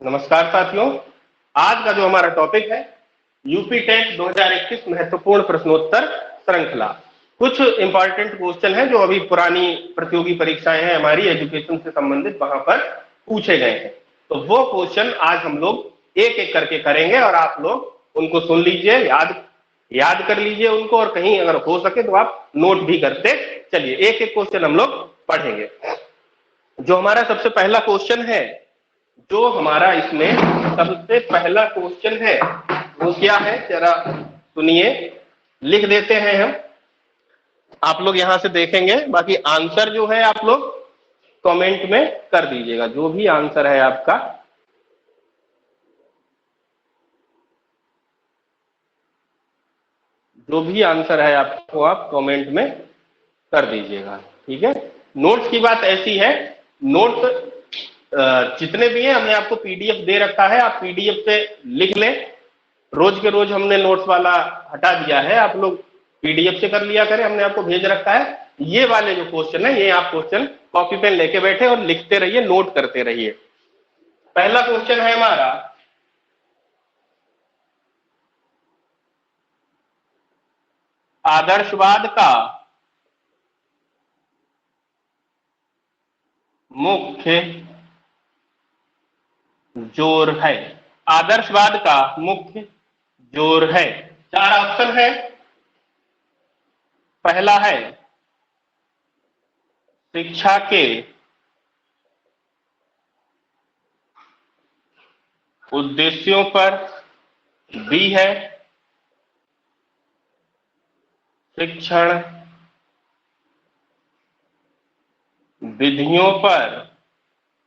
नमस्कार साथियों, आज का जो हमारा टॉपिक है यूपी टेट 2021 महत्वपूर्ण प्रश्नोत्तर श्रृंखला। कुछ इंपॉर्टेंट क्वेश्चन हैं जो अभी पुरानी प्रतियोगी परीक्षाएं हैं हमारी एजुकेशन से संबंधित, वहां पर पूछे गए हैं। तो वो क्वेश्चन आज हम लोग एक एक करके करेंगे और आप लोग उनको सुन लीजिए, याद कर लीजिए उनको, और कहीं अगर हो सके तो आप नोट भी करते चलिए। एक एक क्वेश्चन हम लोग पढ़ेंगे। जो हमारा सबसे पहला क्वेश्चन है, जो हमारा इसमें सबसे पहला क्वेश्चन है वो क्या है, जरा सुनिए, लिख देते हैं हम। आप लोग यहां से देखेंगे, बाकी आंसर जो है आप लोग कमेंट में कर दीजिएगा। जो भी आंसर है आपका, जो भी आंसर है आपको आप कमेंट में कर दीजिएगा, ठीक है। नोट्स की बात ऐसी है, नोट्स जितने भी हैं हमने आपको पीडीएफ दे रखा है, आप पीडीएफ से लिख लें। रोज के रोज हमने नोट्स वाला हटा दिया है, आप लोग पीडीएफ से कर लिया करें, हमने आपको भेज रखा है। ये वाले जो क्वेश्चन है, ये आप क्वेश्चन कॉपी पेन लेके बैठे और लिखते रहिए, नोट करते रहिए। पहला क्वेश्चन है हमारा, आदर्शवाद का मुख्य जोर है। आदर्शवाद का मुख्य जोर है। चार ऑप्शन है। पहला है शिक्षा के उद्देश्यों पर, बी है शिक्षण विधियों पर,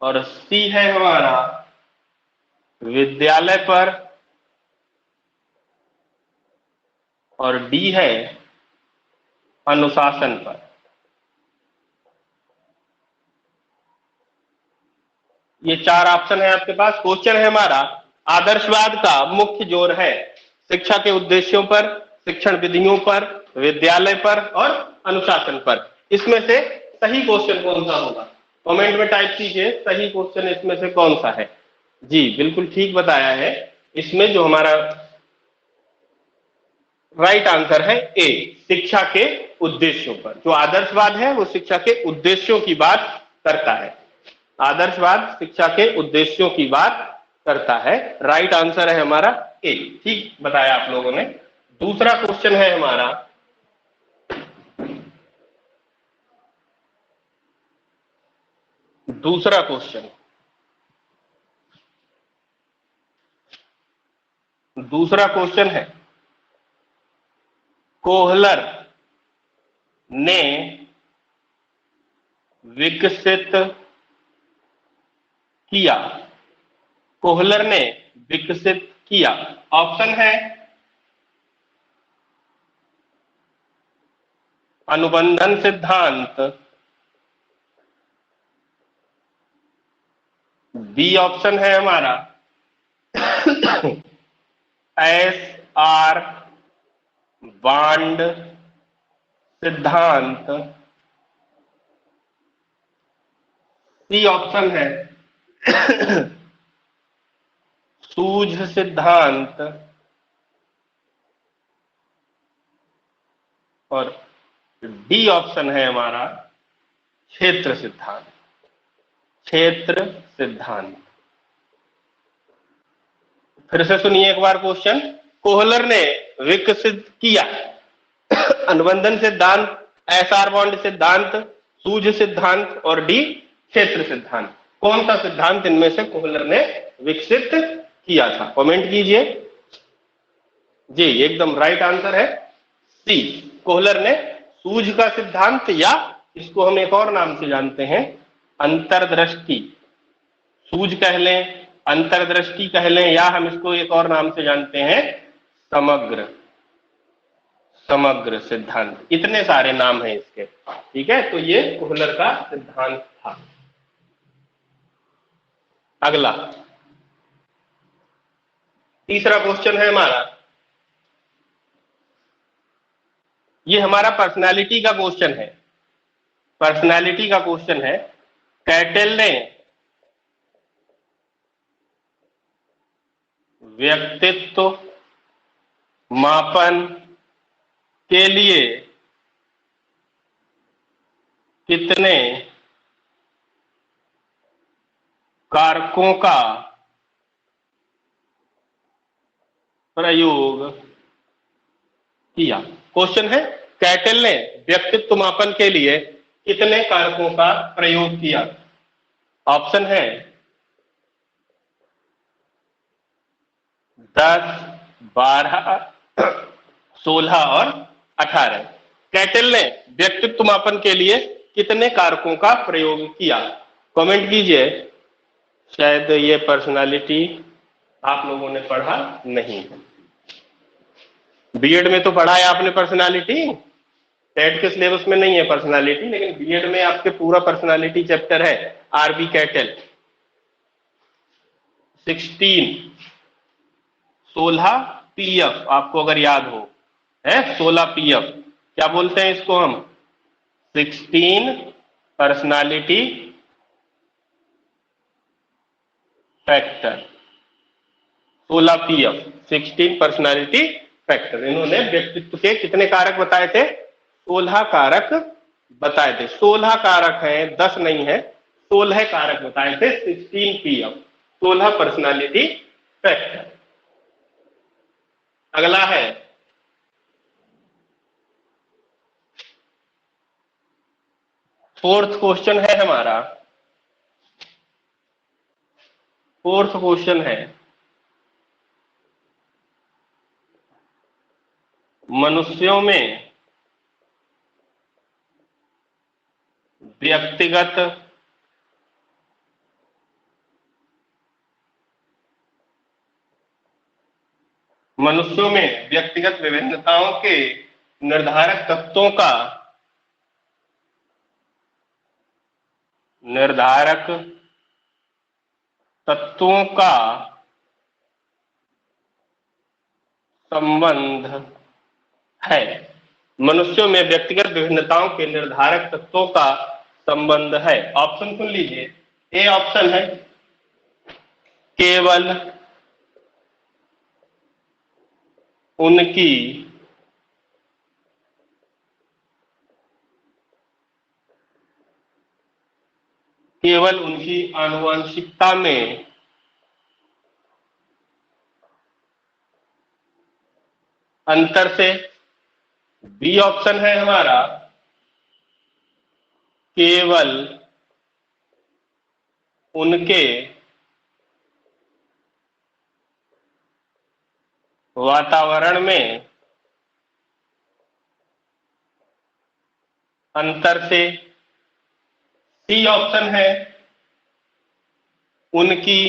और सी है हमारा विद्यालय पर, और डी है अनुशासन पर। ये चार ऑप्शन है आपके पास। क्वेश्चन है हमारा, आदर्शवाद का मुख्य जोर है शिक्षा के उद्देश्यों पर, शिक्षण विधियों पर, विद्यालय पर और अनुशासन पर। इसमें से सही क्वेश्चन कौन सा होगा? कमेंट में टाइप कीजिए, सही क्वेश्चन इसमें से कौन सा है। जी बिल्कुल ठीक बताया है। इसमें जो हमारा राइट आंसर है ए, शिक्षा के उद्देश्यों पर। जो आदर्शवाद है वो शिक्षा के उद्देश्यों की बात करता है। आदर्शवाद शिक्षा के उद्देश्यों की बात करता है। राइट आंसर है हमारा ए, ठीक बताया आप लोगों ने। दूसरा क्वेश्चन है हमारा, दूसरा क्वेश्चन, दूसरा क्वेश्चन है, कोहलर ने विकसित किया। कोहलर ने विकसित किया। ऑप्शन है अनुबंधन सिद्धांत, बी ऑप्शन है हमारा एस आर बांड सिद्धांत, सी ऑप्शन है सूझ सिद्धांत, और डी ऑप्शन है हमारा क्षेत्र सिद्धांत। क्षेत्र सिद्धांत। फिर से सुनिए एक बार क्वेश्चन। कोहलर ने विकसित किया अनुबंधन सिद्धांत, एसआर बॉन्ड सिद्धांत, सूझ सिद्धांत और डी क्षेत्र सिद्धांत। कौन सा सिद्धांत इनमें से कोहलर ने विकसित किया था? कमेंट कीजिए। जी एकदम राइट आंसर है सी, कोहलर ने सूझ का सिद्धांत, या इसको हम एक और नाम से जानते हैं अंतर्दृष्टि। सूझ कह लें, अंतर्दृष्टि कह लें, या हम इसको एक और नाम से जानते हैं समग्र, समग्र सिद्धांत। इतने सारे नाम हैं इसके, ठीक है। तो ये कोहलर का सिद्धांत था। अगला तीसरा क्वेश्चन है हमारा, ये हमारा पर्सनालिटी का क्वेश्चन है। पर्सनालिटी का क्वेश्चन है। कैटल ने व्यक्तित्व मापन के लिए कितने कारकों का प्रयोग किया। क्वेश्चन है, कैटल ने व्यक्तित्व मापन के लिए कितने कारकों का प्रयोग किया? ऑप्शन है 10, 12, 16 और 18। कैटल ने व्यक्तित्व मापन के लिए कितने कारकों का प्रयोग किया? कमेंट कीजिए। शायद ये पर्सनालिटी आप लोगों ने पढ़ा नहीं। बीएड में तो पढ़ा है आपने पर्सनालिटी, टेट के सिलेबस में नहीं है पर्सनालिटी, लेकिन बीएड में आपके पूरा पर्सनालिटी चैप्टर है। आरबी कैटल 16 पीएफ आपको अगर याद हो, है 16 पीएफ। क्या बोलते हैं इसको हम? 16 personality factor. 16 PF 16 personality factor. इन्होंने व्यक्तित्व के कितने कारक बताए थे? 16 कारक बताए थे। 16 कारक हैं, 10 नहीं है, 16 कारक बताए थे। 16 पीएफ, 16 पर्सनालिटी फैक्टर। अगला है फोर्थ क्वेश्चन है हमारा। फोर्थ क्वेश्चन है, मनुष्यों में व्यक्तिगत विभिन्नताओं के निर्धारक तत्वों का संबंध है। मनुष्यों में व्यक्तिगत विभिन्नताओं के निर्धारक तत्वों का संबंध है। ऑप्शन सुन लीजिए। ए ऑप्शन है केवल उनकी आनुवंशिकता में अंतर से। बी ऑप्शन है हमारा केवल उनके वातावरण में अंतर से। सी ऑप्शन है उनकी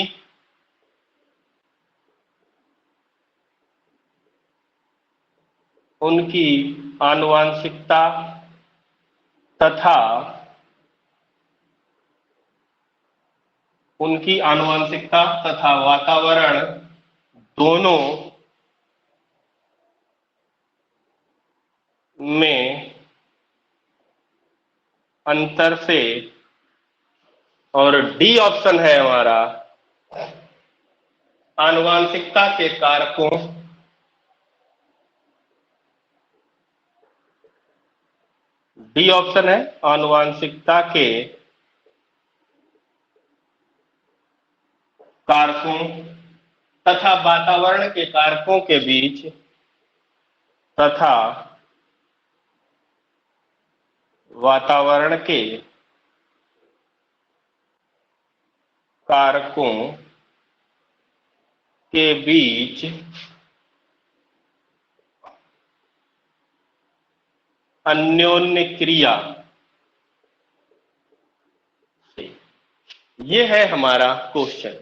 आनुवंशिकता तथा वातावरण दोनों में अंतर से। और डी ऑप्शन है हमारा आनुवंशिकता के कारकों डी ऑप्शन है आनुवंशिकता के कारकों तथा वातावरण के कारकों के बीच अन्योन्य क्रिया से। ये है हमारा क्वेश्चन।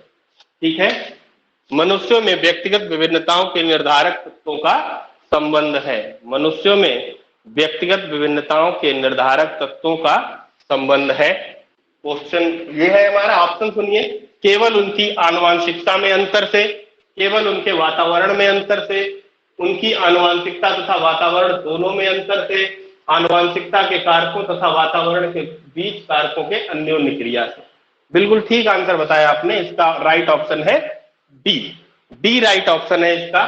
ठीक है, मनुष्यों में व्यक्तिगत विभिन्नताओं के निर्धारक तत्वों का संबंध है। मनुष्यों में व्यक्तिगत विभिन्नताओं के निर्धारक तत्वों का संबंध है। क्वेश्चन ये है हमारा। ऑप्शन सुनिए। केवल उनकी आनुवंशिकता में अंतर से, केवल उनके वातावरण में अंतर से, उनकी आनुवंशिकता तथा वातावरण दोनों में अंतर से, आनुवंशिकता के कारकों तथा वातावरण के बीच कारकों के अन्योन्य क्रिया से। बिल्कुल ठीक आंसर बताया आपने। इसका राइट ऑप्शन है डी। डी राइट ऑप्शन है इसका।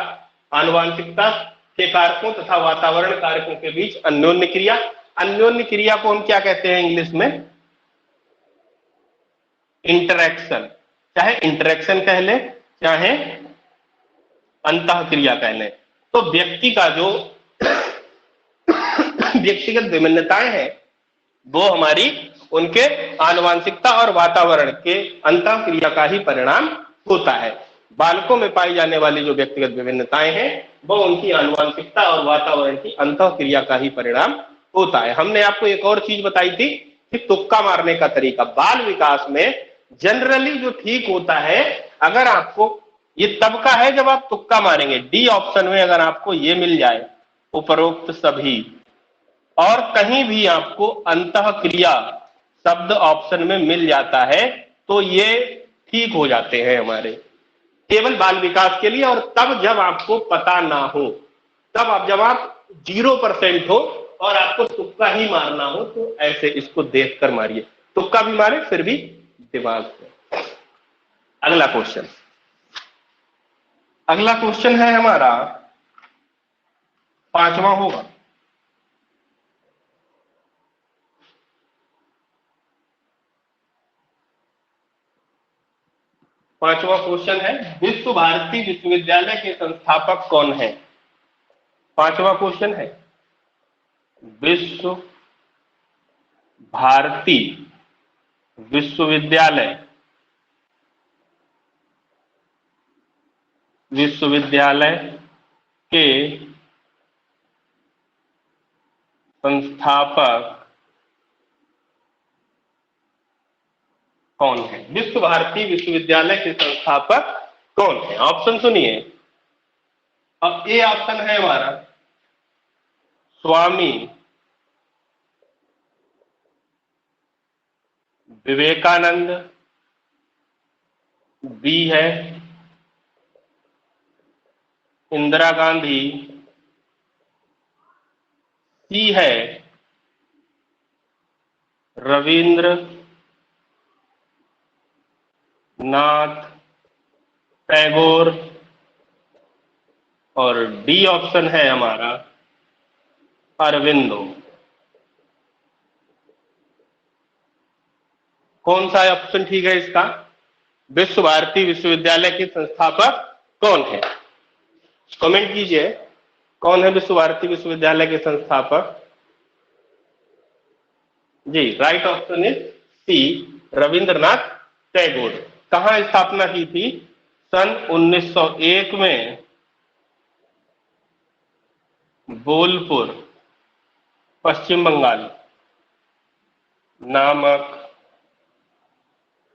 आनुवांशिकता के कारकों तथा वातावरण कारकों के बीच अन्योन्य क्रिया। अन्योन्य क्रिया को हम क्या कहते हैं इंग्लिश में? इंटरैक्शन। चाहे इंटरैक्शन कह ले, चाहे अंतः क्रिया कह ले। तो व्यक्ति का जो व्यक्तिगत विभिन्नताएं हैं वो हमारी उनके आनुवांशिकता और वातावरण के अंतः क्रिया का ही परिणाम होता है। बालकों में पाई जाने वाली जो व्यक्तिगत विभिन्नताएं हैं वो उनकी आनुवांशिकता और वातावरण की अंतः क्रिया का ही परिणाम होता है। हमने आपको एक और चीज बताई थी कि तुक्का मारने का तरीका बाल विकास में जनरली जो ठीक होता है, अगर आपको ये तब का है जब आप तुक्का मारेंगे। डी ऑप्शन में अगर आपको ये मिल जाए उपरोक्त सभी और कहीं भी आपको अंतः क्रिया शब्द ऑप्शन में मिल जाता है तो ये ठीक हो जाते हैं हमारे, केवल बाल विकास के लिए। और तब जब आपको पता ना हो, तब आप जब आप 0% हो और आपको तुक्का ही मारना हो तो ऐसे इसको देखकर मारिए। तुक्का भी मारे फिर भी दिमाग से। अगला क्वेश्चन, अगला क्वेश्चन है हमारा 5वां होगा। पांचवा क्वेश्चन है विश्व भारती विश्वविद्यालय के संस्थापक कौन है? पांचवा क्वेश्चन है विश्व भारती विश्वविद्यालय विश्वविद्यालय के संस्थापक कौन है? विश्व भारती विश्वविद्यालय के संस्थापक कौन है? ऑप्शन सुनिए। अब ए ऑप्शन है हमारा स्वामी विवेकानंद, बी है इंदिरा गांधी, सी है रविंद्र नाथ टैगोर और डी ऑप्शन है हमारा अरविंदो। कौन सा ऑप्शन ठीक है इसका? विश्व भारती विश्वविद्यालय के संस्थापक कौन है? कमेंट कीजिए, कौन है विश्व भारती विश्वविद्यालय के संस्थापक? जी, right option is C Rabindranath Tagore. कहां स्थापना की थी? सन 1901 में बोलपुर पश्चिम बंगाल नामक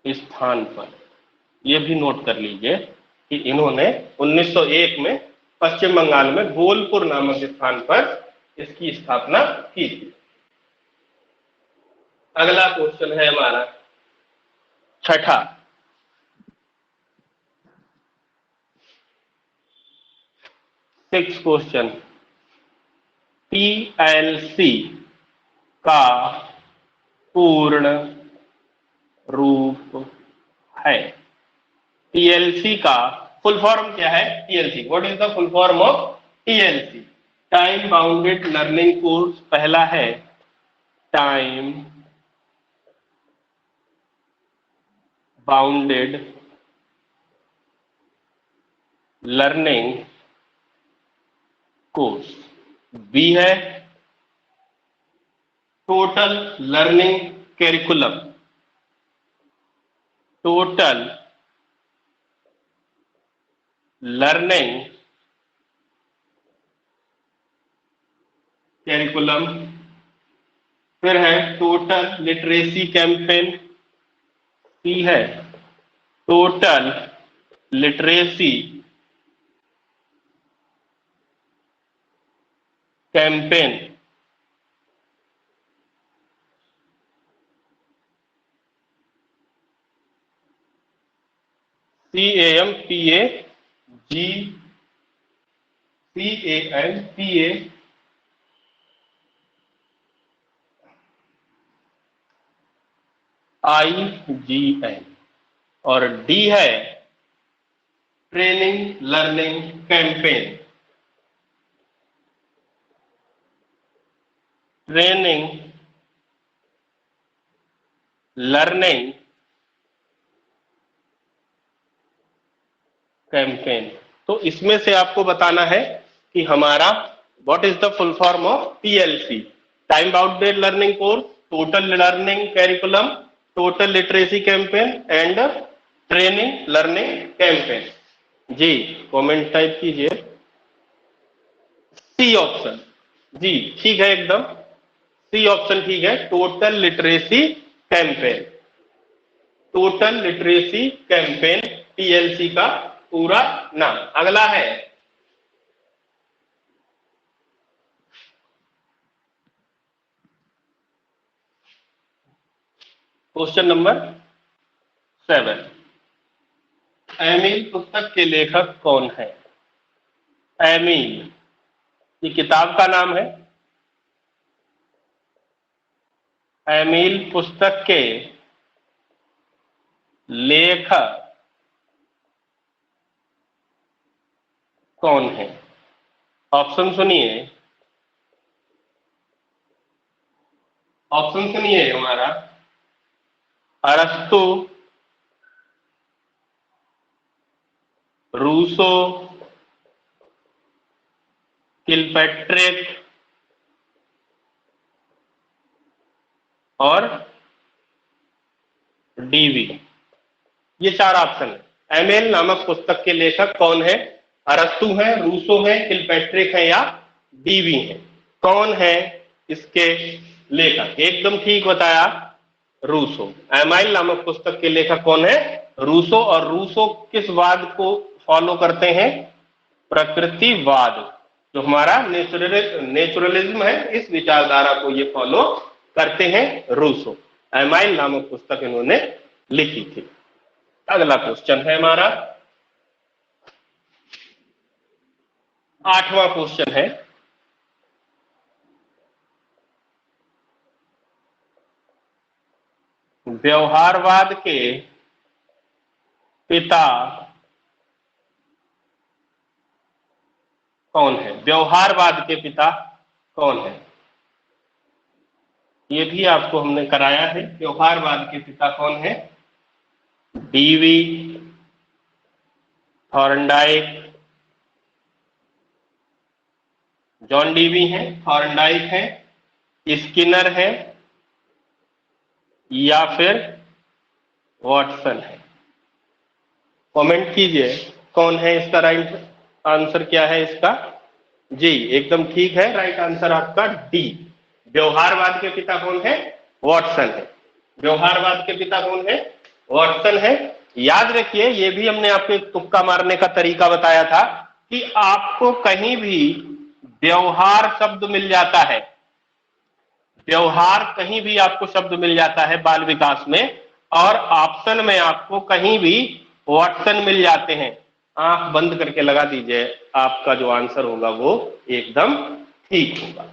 स्थान पर। यह भी नोट कर लीजिए कि इन्होंने 1901 में पश्चिम बंगाल में बोलपुर नामक स्थान पर इसकी स्थापना की थी। अगला क्वेश्चन है हमारा छठा, सिक्स क्वेश्चन, पीएलसी का पूर्ण रूप है। टीएलसी का फुल फॉर्म क्या है? TLC, what is the full form of TLC? Time bounded learning course पहला है time bounded learning course, B है total learning curriculum, total learning curriculum. फिर है टोटल लिटरेसी कैंपेन, सी है टोटल लिटरेसी कैंपेन, CAMPAGIGN। और D है training learning campaign. Training learning campaign. तो इसमें से आपको बताना है कि हमारा what is the full form of TLC, time bounded learning course, total learning curriculum, total literacy campaign and training learning campaign. जी कमेंट टाइप कीजिए सी ऑप्शन। जी ठीक है एकदम, सी ऑप्शन ठीक है, total literacy campaign. Total literacy campaign TLC का पूरा नाम। अगला है क्वेश्चन नंबर 7। एमिल पुस्तक के लेखक कौन है? एमिल ये किताब का नाम है। एमिल पुस्तक के लेखक कौन है? ऑप्शन सुनिए, ऑप्शन सुनिए हमारा, अरस्तु, रूसो, किलपैट्रिक और डीवी। ये चार ऑप्शन है। एमिल नामक पुस्तक के लेखक कौन है? अरस्तु है, रूसो है, किलपैट्रिक है या डीवी है? कौन है इसके लेखक? एकदम ठीक बताया, रूसो। एमाइल नामक पुस्तक के लेखक कौन है? रूसो। और रूसो किस वाद को फॉलो करते हैं? प्रकृतिवाद, जो हमारा नेचुरलिज्म है, इस विचारधारा को ये फॉलो करते हैं रूसो। एमाइल नामक पुस्तक इन्होंने लिखी थी। अगला क्वेश्चन है हमारा 8वां क्वेश्चन है, व्यवहारवाद के पिता कौन है? व्यवहारवाद के पिता कौन है? ये भी आपको हमने कराया है। व्यवहारवाद के पिता कौन है? डीवी, थॉर्नडाइक, जॉन डीवी है, थॉर्नडाइक है, स्किनर है या फिर वॉटसन है? कमेंट कीजिए कौन है इसका राइट आंसर, क्या है इसका? जी एकदम ठीक है, राइट आंसर आपका डी। व्यवहारवाद के पिता कौन है? वॉटसन है। व्यवहारवाद के पिता कौन है? वॉटसन है। याद रखिए, ये भी हमने आपको एक तुक्का मारने का तरीका बताया था कि आपको कहीं भी व्यवहार शब्द मिल जाता है, व्यवहार कहीं भी आपको शब्द मिल जाता है बाल विकास में, और ऑप्शन में आपको कहीं भी वॉटसन मिल जाते हैं, आंख बंद करके लगा दीजिए, आपका जो आंसर होगा वो एकदम ठीक होगा।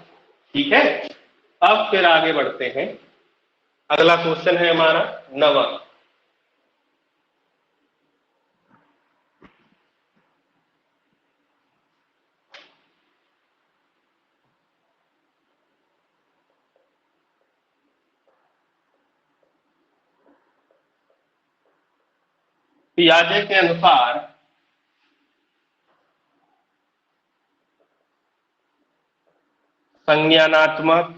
ठीक है, अब फिर आगे बढ़ते हैं। अगला क्वेश्चन है हमारा 9वां। पियाजे के अनुसार संज्ञानात्मक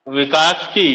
विकास की